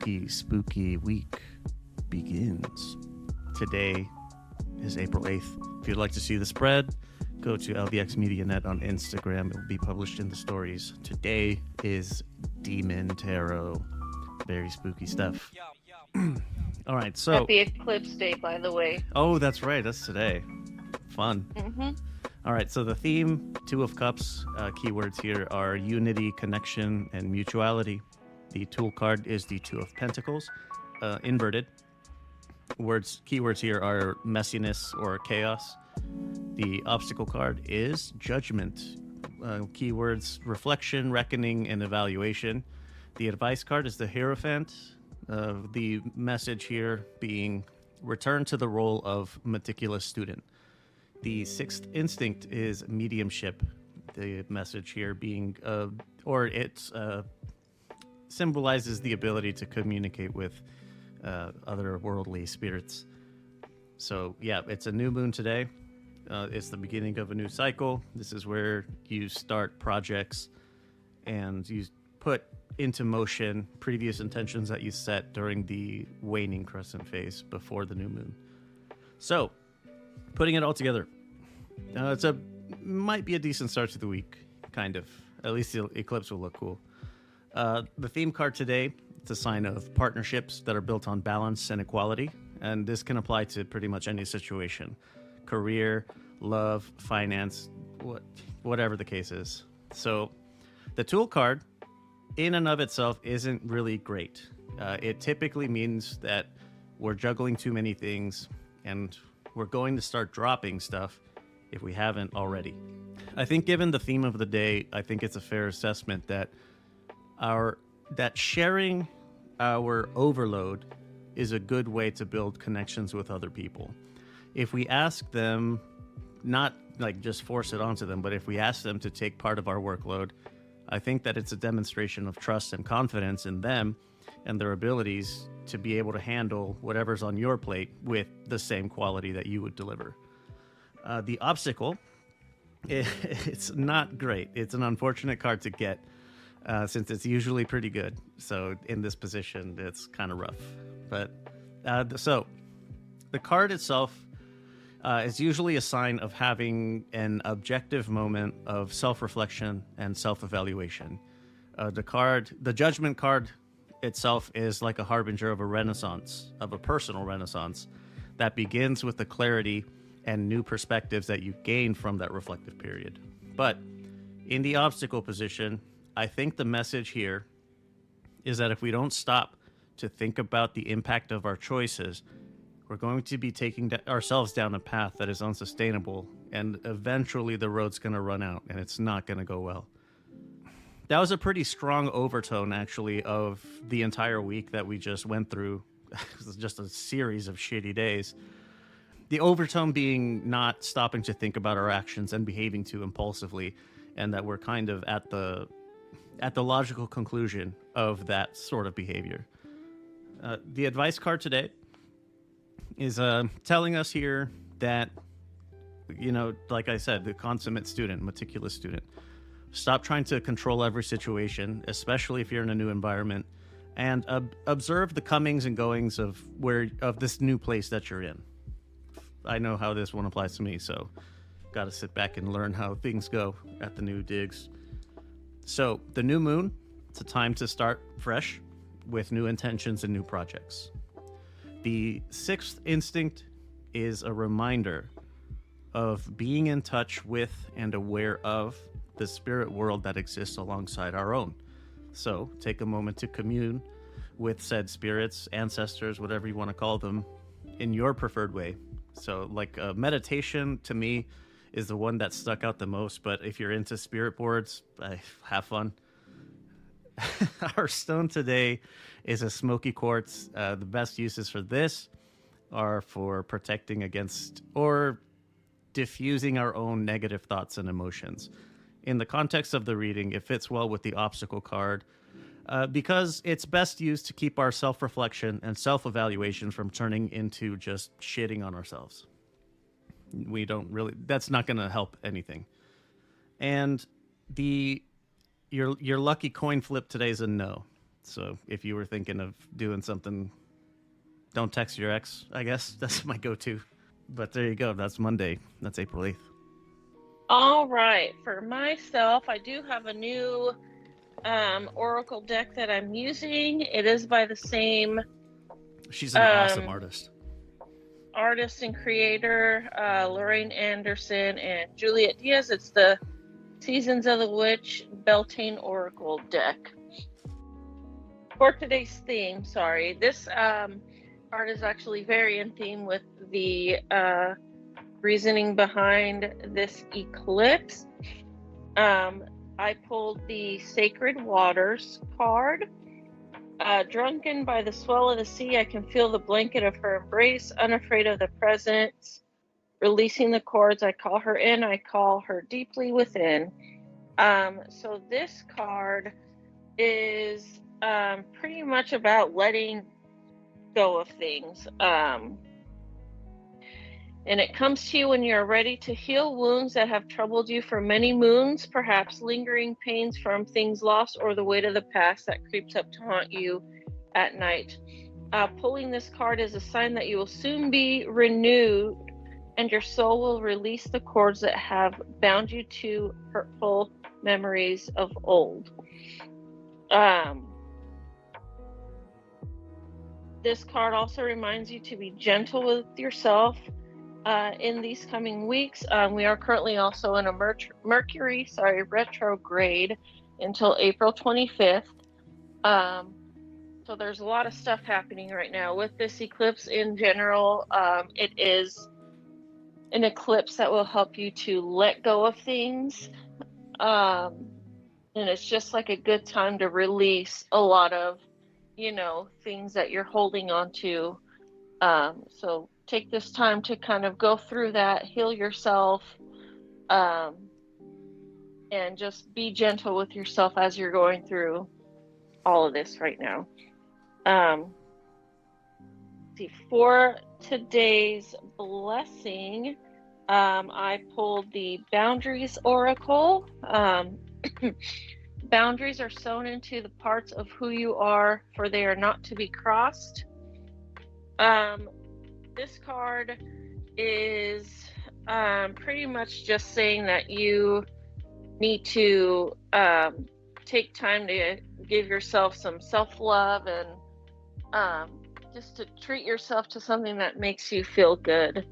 ooky spooky week begins. Today is April 8th. If you'd like to see the spread, go to LVX Media Net on Instagram. It will be published in the stories. Today is Demon Tarot. Very spooky stuff. All right, so... Happy Eclipse Day, by the way. Oh, that's right. That's today. Fun. Mm-hmm. All right, so the theme, Two of Cups, keywords here are unity, connection, and mutuality. The tool card is the Two of Pentacles, inverted. Keywords here are messiness or chaos. The obstacle card is judgment. Keywords, reflection, reckoning, and evaluation. The advice card is the Hierophant. The message here being return to the role of meticulous student. The sixth instinct is mediumship. The message here being, symbolizes the ability to communicate with otherworldly spirits. So yeah, it's a new moon today. It's the beginning of a new cycle. This is where you start projects and you put into motion previous intentions that you set during the waning crescent phase before the new moon. So, putting it all together, might be a decent start to the week, kind of. At least the eclipse will look cool. The theme card today, it's a sign of partnerships that are built on balance and equality, and this can apply to pretty much any situation. Career, love, finance, whatever the case is. So, the tool card, in and of itself, isn't really great. It typically means that we're juggling too many things, and we're going to start dropping stuff if we haven't already. I think given the theme of the day, I think it's a fair assessment that sharing our overload is a good way to build connections with other people. If we ask them, not like just force it onto them, but if we ask them to take part of our workload, I think that it's a demonstration of trust and confidence in them and their abilities to be able to handle whatever's on your plate with the same quality that you would deliver. The obstacle, it's not great. It's an unfortunate card to get since it's usually pretty good. So in this position, it's kind of rough. But so the card itself is usually a sign of having an objective moment of self-reflection and self-evaluation. The judgment card itself is like a harbinger of a renaissance, of a personal renaissance that begins with the clarity and new perspectives that you gain from that reflective period. But in the obstacle position, I think the message here is that if we don't stop to think about the impact of our choices, we're going to be taking ourselves down a path that is unsustainable, and eventually the road's going to run out, and it's not going to go well. That was a pretty strong overtone, actually, of the entire week that we just went through. It was just a series of shitty days. The overtone being not stopping to think about our actions and behaving too impulsively, and that we're kind of at the logical conclusion of that sort of behavior. The advice card today is telling us here that, like I said, the consummate student, meticulous student, stop trying to control every situation, especially if you're in a new environment, and observe the comings and goings of this new place that you're in. I know how this one applies to me, so got to sit back and learn how things go at the new digs. So the new moon, it's a time to start fresh with new intentions and new projects. The sixth instinct is a reminder of being in touch with and aware of the spirit world that exists alongside our own. So take a moment to commune with said spirits, ancestors, whatever you want to call them, in your preferred way. So like meditation to me is the one that stuck out the most, but if you're into spirit boards, have fun. Our stone today is a smoky quartz. The best uses for this are for protecting against or diffusing our own negative thoughts and emotions. In the context of the reading, it fits well with the obstacle card because it's best used to keep our self-reflection and self-evaluation from turning into just shitting on ourselves. That's not going to help anything. And your lucky coin flip today is a no. So if you were thinking of doing something, don't text your ex, I guess. That's my go-to. But there you go. That's Monday. That's April 8th. All right. For myself, I do have a new Oracle deck that I'm using. It is by the same She's an awesome artist. Artist and creator, Lorraine Anderson and Juliet Diaz. It's the Seasons of the Witch Beltane Oracle deck. For today's theme, this art is actually very in theme with the reasoning behind this eclipse. I pulled the Sacred Waters card. Drunken by the swell of the sea, I can feel the blanket of her embrace, unafraid of the presence. Releasing the cords, I call her in, I call her deeply within. So this card is pretty much about letting go of things. And it comes to you when you're ready to heal wounds that have troubled you for many moons, perhaps lingering pains from things lost or the weight of the past that creeps up to haunt you at night. Pulling this card is a sign that you will soon be renewed and your soul will release the cords that have bound you to hurtful memories of old. This card also reminds you to be gentle with yourself in these coming weeks. We are currently also in a Mercury retrograde until April 25th. So there's a lot of stuff happening right now with this eclipse in general. It is an eclipse that will help you to let go of things. And it's just like a good time to release a lot of, things that you're holding on to. So take this time to kind of go through that, heal yourself, and just be gentle with yourself as you're going through all of this right now. For today's blessing, I pulled the Boundaries Oracle. Boundaries are sewn into the parts of who you are, for they are not to be crossed. This card is pretty much just saying that you need to take time to give yourself some self-love and just to treat yourself to something that makes you feel good.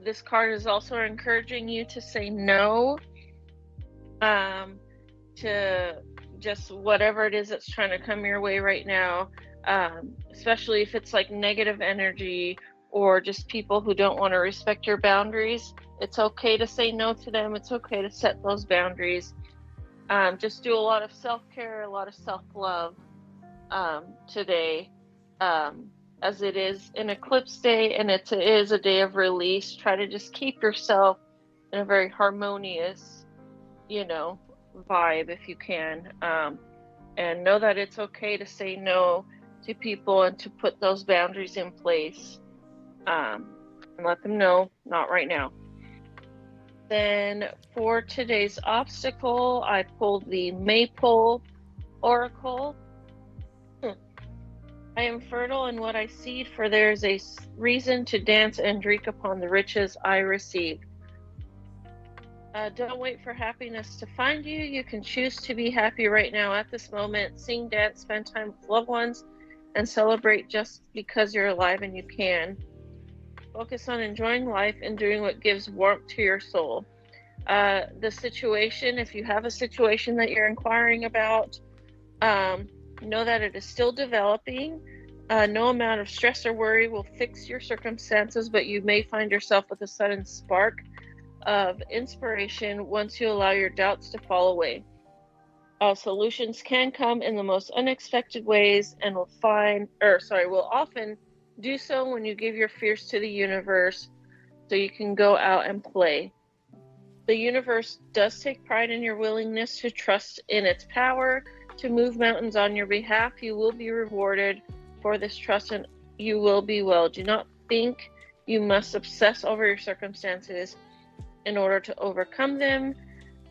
This card is also encouraging you to say no to just whatever it is that's trying to come your way right now, especially if it's like negative energy or just people who don't want to respect your boundaries. It's okay to say no to them. It's okay to set those boundaries. Just do a lot of self-care, a lot of self-love today, as it is an eclipse day and it is a day of release. Try to just keep yourself in a very harmonious, vibe if you can, and know that it's okay to say no to people and to put those boundaries in place, and let them know not right now. Then for today's obstacle, I pulled the Maypole Oracle. I am fertile in what I seed, for there is a reason to dance and drink upon the riches I receive. Don't wait for happiness to find you. You can choose to be happy right now at this moment. Sing, dance, spend time with loved ones, and celebrate just because you're alive and you can. Focus on enjoying life and doing what gives warmth to your soul. The situation, if you have a situation that you're inquiring about, know that it is still developing. No amount of stress or worry will fix your circumstances, but you may find yourself with a sudden spark of inspiration once you allow your doubts to fall away. Solutions can come in the most unexpected ways and will often do so when you give your fears to the universe so you can go out and play. The universe does take pride in your willingness to trust in its power to move mountains on your behalf. You will be rewarded for this trust and you will be well. Do not think you must obsess over your circumstances in order to overcome them.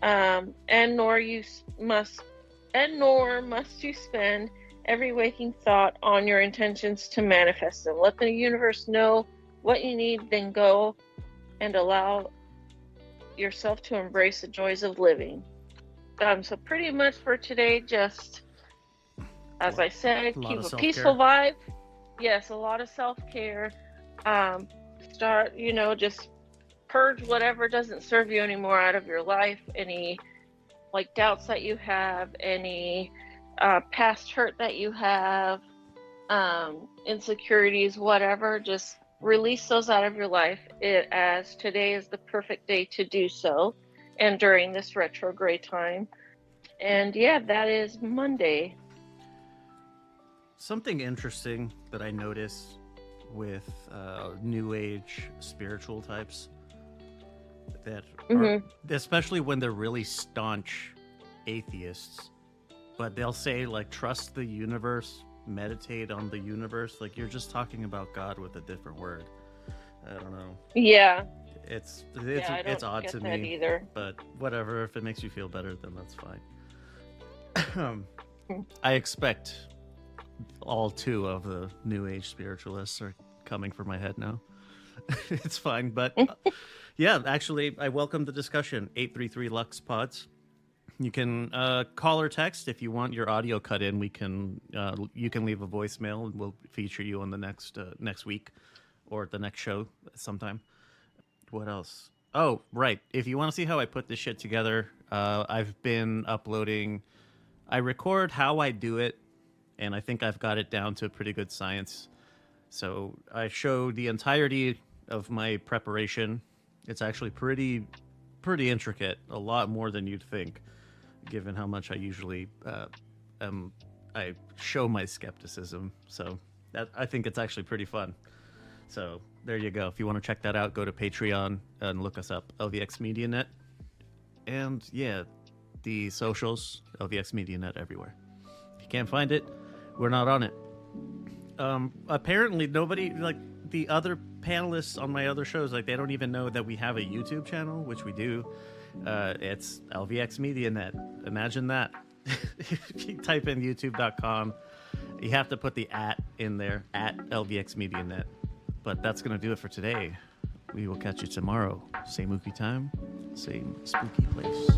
and nor must you spend every waking thought on your intentions to manifest them. Let the universe know what you need, then go and allow yourself to embrace the joys of living. So pretty much for today, just as I said, A lot keep of a self-care. peaceful vibe. Yes, a lot of self-care. Start, just purge whatever doesn't serve you anymore out of your life. Any like doubts that you have, any past hurt that you have, insecurities, whatever, just release those out of your life, as today is the perfect day to do so, and during this retrograde time. And yeah, that is Monday. Something interesting that I notice with New Age spiritual types that are, especially when they're really staunch atheists, but they'll say like trust the universe, meditate on the universe, like you're just talking about God with a different word. I don't know. Yeah. It's I don't odd get to that me either. but whatever. If it makes you feel better, then that's fine. I expect all two of the New Age spiritualists are coming for my head now. It's fine, but yeah, actually, I welcome the discussion. 833 Lux Pods. You can call or text if you want your audio cut in. We can you can leave a voicemail, and we'll feature you on the next week or the next show sometime. What else? Oh, right. If you want to see how I put this shit together, I've been uploading. I record how I do it, and I think I've got it down to a pretty good science. So I show the entirety of my preparation. It's actually pretty intricate, a lot more than you'd think, given how much I usually I show my skepticism. So that I think it's actually pretty fun. So there you go. If you want to check that out, go to Patreon and look us up, LVX Media Net. And yeah, the socials, LVX Media Net everywhere. If you can't find it, we're not on it. Apparently nobody, like the other panelists on my other shows, like they don't even know that we have a YouTube channel, which we do. It's LVX Media Net. Imagine that. If you type in youtube.com, you have to put the @ in there, @LVX Media Net. But that's going to do it for today. We will catch you tomorrow. Same ooky time, same spooky place.